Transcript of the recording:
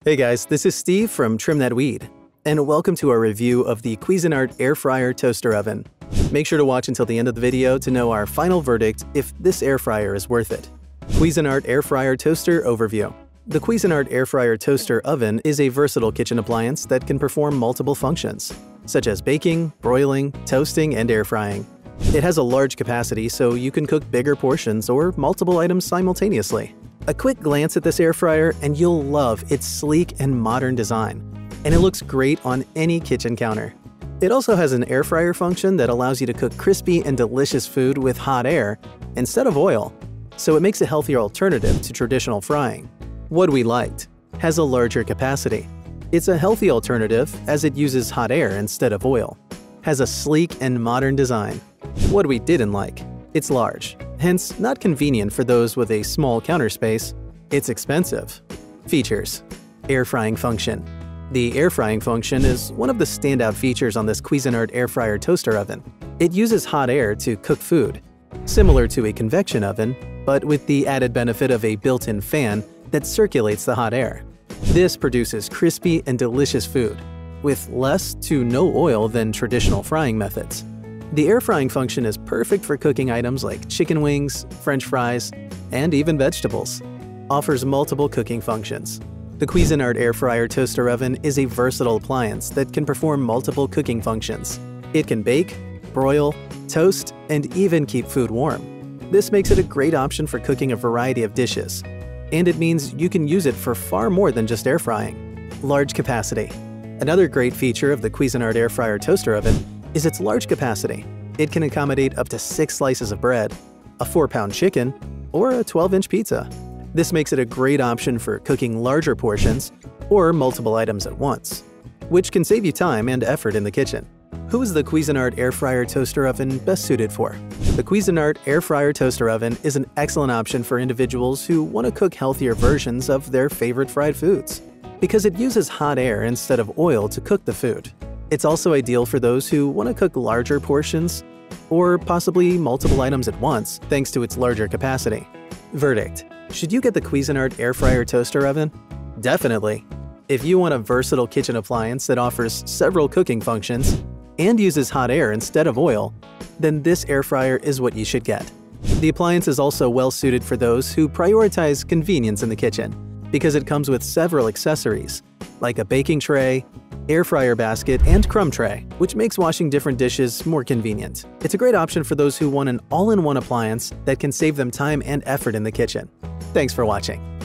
Hey guys, this is Steve from Trim That Weed, and welcome to our review of the Cuisinart Air Fryer Toaster Oven. Make sure to watch until the end of the video to know our final verdict if this air fryer is worth it. Cuisinart Air Fryer Toaster Overview. The Cuisinart Air Fryer Toaster Oven is a versatile kitchen appliance that can perform multiple functions, such as baking, broiling, toasting, and air frying. It has a large capacity, so you can cook bigger portions or multiple items simultaneously. A quick glance at this air fryer and you'll love its sleek and modern design, and it looks great on any kitchen counter. It also has an air fryer function that allows you to cook crispy and delicious food with hot air instead of oil, so it makes a healthier alternative to traditional frying. What we liked: has a larger capacity. It's a healthy alternative as it uses hot air instead of oil. Has a sleek and modern design. What we didn't like: it's large, hence not convenient for those with a small counter space. It's expensive. Features: air frying function. The air frying function is one of the standout features on this Cuisinart Air Fryer Toaster Oven. It uses hot air to cook food, similar to a convection oven, but with the added benefit of a built-in fan that circulates the hot air. This produces crispy and delicious food, with less to no oil than traditional frying methods. The air frying function is perfect for cooking items like chicken wings, French fries, and even vegetables. Offers multiple cooking functions. The Cuisinart Air Fryer Toaster Oven is a versatile appliance that can perform multiple cooking functions. It can bake, broil, toast, and even keep food warm. This makes it a great option for cooking a variety of dishes, and it means you can use it for far more than just air frying. Large capacity. Another great feature of the Cuisinart Air Fryer Toaster Oven is its large capacity. It can accommodate up to 6 slices of bread, a 4-pound chicken, or a 12-inch pizza. This makes it a great option for cooking larger portions or multiple items at once, which can save you time and effort in the kitchen. Who is the Cuisinart Air Fryer Toaster Oven best suited for? The Cuisinart Air Fryer Toaster Oven is an excellent option for individuals who want to cook healthier versions of their favorite fried foods, because it uses hot air instead of oil to cook the food. It's also ideal for those who want to cook larger portions or possibly multiple items at once thanks to its larger capacity. Verdict: should you get the Cuisinart Air Fryer Toaster Oven? Definitely. If you want a versatile kitchen appliance that offers several cooking functions and uses hot air instead of oil, then this air fryer is what you should get. The appliance is also well suited for those who prioritize convenience in the kitchen, because it comes with several accessories, like a baking tray, air fryer basket, and crumb tray, which makes washing different dishes more convenient. It's a great option for those who want an all-in-one appliance that can save them time and effort in the kitchen. Thanks for watching.